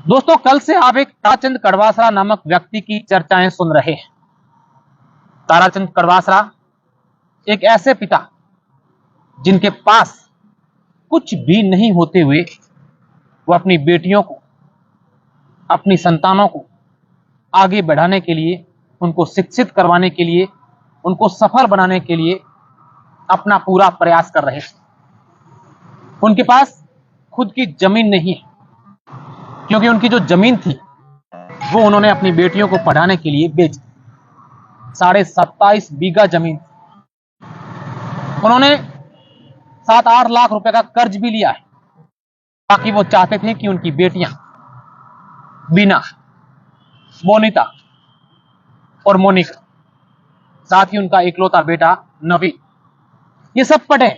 दोस्तों, कल से आप एक ताराचंद कड़वासरा नामक व्यक्ति की चर्चाएं सुन रहे हैं। ताराचंद कड़वासरा एक ऐसे पिता जिनके पास कुछ भी नहीं होते हुए वो अपनी बेटियों को, अपनी संतानों को आगे बढ़ाने के लिए, उनको शिक्षित करवाने के लिए, उनको सफल बनाने के लिए अपना पूरा प्रयास कर रहे हैं। उनके पास खुद की जमीन नहीं है, क्योंकि उनकी जो जमीन थी वो उन्होंने अपनी बेटियों को पढ़ाने के लिए बेच दी। 27.5 बीघा जमीन, उन्होंने 7-8 लाख रुपए का कर्ज भी लिया है, ताकि वो चाहते थे कि उनकी बेटियां बीना, मोनिता और मोनिका, साथ ही उनका इकलौता बेटा नवीन, ये सब पढ़े,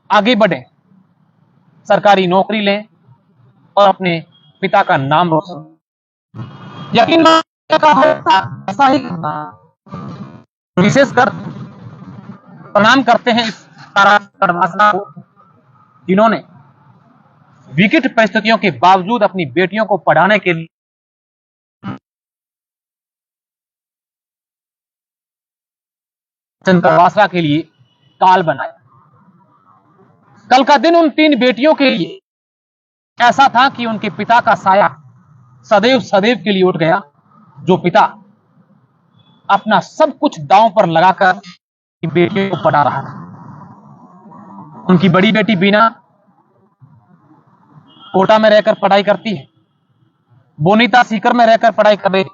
आगे बढ़े, सरकारी नौकरी लें और अपने पिता का नाम रोशन। यकीन ऐसा ही विशेषकर प्रणाम करते हैं इस कड़वासरा को, जिन्होंने विकट परिस्थितियों के बावजूद अपनी बेटियों को पढ़ाने के लिए कड़वासरा के लिए काल बनाया। कल का दिन उन 3 बेटियों के लिए ऐसा था कि उनके पिता का साया सदैव सदैव के लिए उठ गया, जो पिता अपना सब कुछ दांव पर लगाकर बेटियों को पढ़ा रहा था। उनकी बड़ी बेटी बीना कोटा में रहकर पढ़ाई करती है, बोनीता सीकर में रहकर पढ़ाई कर रही थी,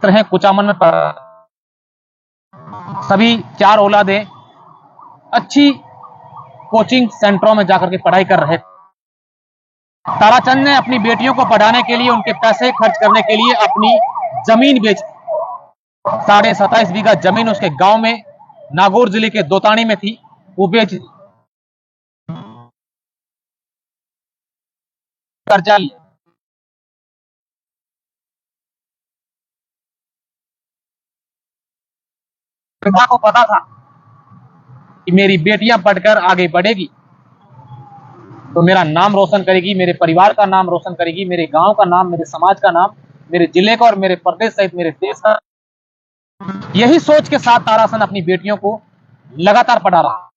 तो कुचामन में सभी 4 औलादें अच्छी कोचिंग सेंटरों में जाकर के पढ़ाई कर रहे थे। ताराचंद ने अपनी बेटियों को पढ़ाने के लिए, उनके पैसे खर्च करने के लिए अपनी जमीन बेच, 27.5 बीघा जमीन उसके गांव में नागौर जिले के दोतानी में थी, वो बेच दी, कर्जा लिया। पिता को पता था कि मेरी बेटियां पढ़कर आगे बढ़ेगी तो मेरा नाम रोशन करेगी, मेरे परिवार का नाम रोशन करेगी, मेरे गांव का नाम, मेरे समाज का नाम, मेरे जिले का और मेरे प्रदेश सहित मेरे देश का। यही सोच के साथ ताराचंद अपनी बेटियों को लगातार पढ़ा रहा।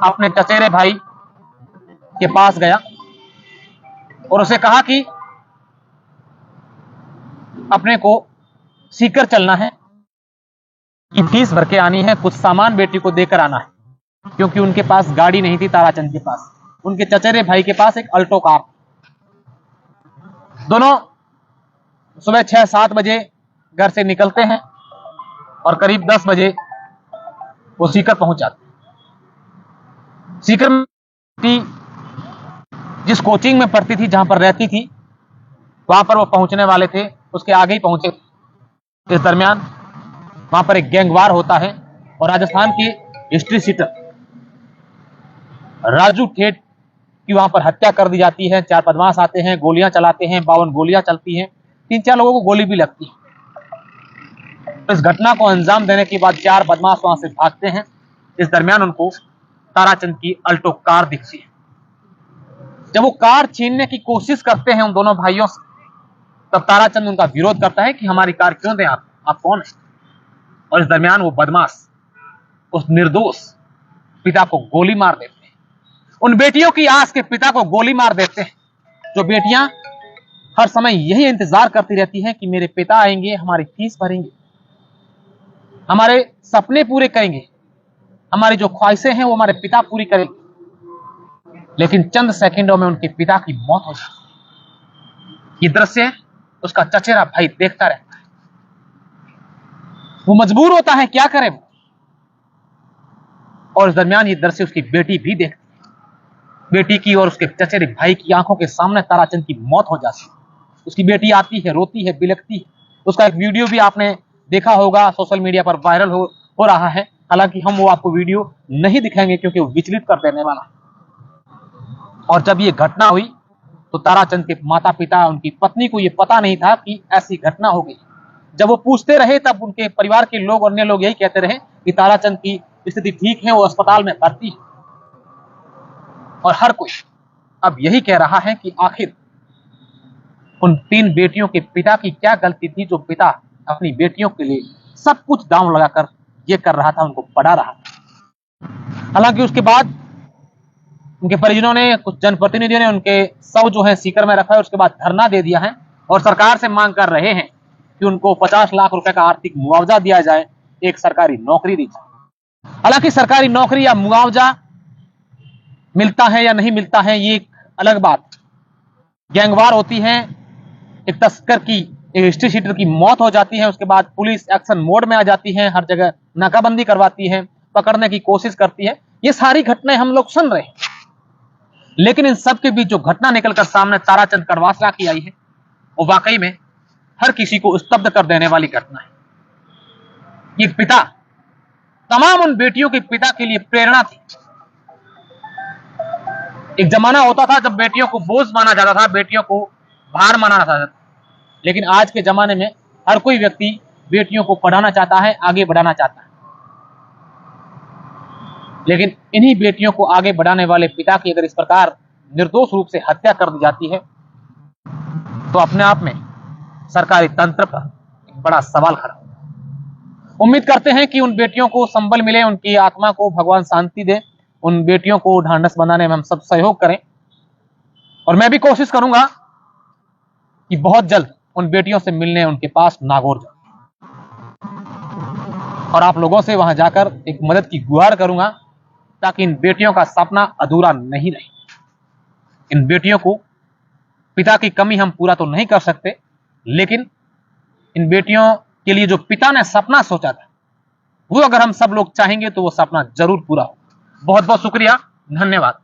अपने चचेरे भाई के पास गया और उसे कहा कि अपने को सीकर चलना है, कि फीस भर के आनी है, कुछ सामान बेटी को देकर आना है, क्योंकि उनके पास गाड़ी नहीं थी। ताराचंद के पास, उनके चचेरे भाई के पास एक अल्टो कार। दोनों सुबह 6-7 बजे घर से निकलते हैं और करीब 10 बजे वो सीकर पहुंच जाते हैं। सीकर में जिस कोचिंग में पढ़ती थी, जहां पर रहती थी, वहां पर वो पहुंचने वाले थे, उसके आगे ही पहुंचे। इस दरमियान वहां पर एक गैंगवार होता है और राजस्थान के हिस्ट्री सीटर राजू ठेठ की वहां पर हत्या कर दी जाती है। 4 बदमाश आते हैं, गोलियां चलाते हैं, 52 गोलियां चलती हैं, 3-4 लोगों को गोली भी लगती है। इस घटना को अंजाम देने के बाद 4 बदमाश वहां से भागते हैं। इस दरमियान उनको ताराचंद की अल्टो कार दिखती है। जब वो कार छीनने की कोशिश करते हैं उन दोनों भाइयों से, तब ताराचंद उनका विरोध करता है कि हमारी कार क्यों दें आप कौन है? और इस दरमियान वो बदमाश उस निर्दोष पिता को गोली मार देते हैं। उन बेटियों की आस के पिता को गोली मार देते हैं, जो बेटियां हर समय यही इंतजार करती रहती हैं कि मेरे पिता आएंगे, हमारी फीस भरेंगे, हमारे सपने पूरे करेंगे, हमारी जो ख्वाहिशें हैं वो हमारे पिता पूरी करेंगे। लेकिन चंद सेकंडों में उनके पिता की मौत हो जाती है। ये दृश्य उसका चचेरा भाई देखता रहता है। वो मजबूर होता है, क्या करे वो। और इस दरमियान ये दृश्य उसकी बेटी भी देखती है। बेटी की और उसके चचेरे भाई की आंखों के सामने ताराचंद की मौत हो जाती है। उसकी बेटी आती है, रोती है, बिलखती है। उसका एक वीडियो भी आपने देखा होगा, सोशल मीडिया पर वायरल हो रहा है। हालांकि हम वो आपको वीडियो नहीं दिखाएंगे, क्योंकि वो विचलित कर देने वाला है। और जब ये घटना हुई तो ताराचंद के माता पिता, उनकी पत्नी को ये पता नहीं था कि ऐसी घटना हो गई। जब वो पूछते रहे तब उनके परिवार के लोग और अन्य लोग यही कहते रहे कि ताराचंद की स्थिति ठीक है, वो अस्पताल में भर्ती है। और हर कोई अब यही कह रहा है कि आखिर उन 3 बेटियों के पिता की क्या गलती थी, जो पिता अपनी बेटियों के लिए सब कुछ दांव लगाकर ये कर रहा था, उनको पढ़ा रहा था। हालांकि उसके बाद उनके परिजनों ने, कुछ जनप्रतिनिधियों ने उनके शव जो है सीकर में रखा है, उसके बाद धरना दे दिया है और सरकार से मांग कर रहे हैं कि उनको 50 लाख रुपए का आर्थिक मुआवजा दिया जाए, एक सरकारी नौकरी दी जाए। हालांकि सरकारी नौकरी या मुआवजा मिलता है या नहीं मिलता है, ये एक अलग बात। गैंगवार होती है, एक तस्कर की, एक हिस्ट्री शीटर की मौत हो जाती है, उसके बाद पुलिस एक्शन मोड में आ जाती है, हर जगह नाकाबंदी करवाती है, पकड़ने की कोशिश करती है। ये सारी घटनाएं हम लोग सुन रहे हैं, लेकिन इन सब के बीच जो घटना निकलकर सामने ताराचंद कड़वासला की आई है, वो वाकई में हर किसी को स्तब्ध कर देने वाली घटना है। ये पिता तमाम उन बेटियों के पिता के लिए प्रेरणा थी। एक जमाना होता था जब बेटियों को बोझ माना जाता था, बेटियों को भार माना जाता था, लेकिन आज के जमाने में हर कोई व्यक्ति बेटियों को पढ़ाना चाहता है, आगे बढ़ाना चाहता है। लेकिन इन्हीं बेटियों को आगे बढ़ाने वाले पिता की अगर इस प्रकार निर्दोष रूप से हत्या कर दी जाती है, तो अपने आप में सरकारी तंत्र पर एक बड़ा सवाल खड़ा होगा। उम्मीद करते हैं कि उन बेटियों को संबल मिले, उनकी आत्मा को भगवान शांति दे, उन बेटियों को ढांढस बनाने में हम सब सहयोग करें। और मैं भी कोशिश करूंगा कि बहुत जल्द उन बेटियों से मिलने उनके पास नागौर जाऊं और आप लोगों से वहां जाकर एक मदद की गुहार करूंगा, ताकि इन बेटियों का सपना अधूरा नहीं रहे। इन बेटियों को पिता की कमी हम पूरा तो नहीं कर सकते, लेकिन इन बेटियों के लिए जो पिता ने सपना सोचा था, वो अगर हम सब लोग चाहेंगे तो वो सपना जरूर पूरा हो। बहुत बहुत शुक्रिया, धन्यवाद।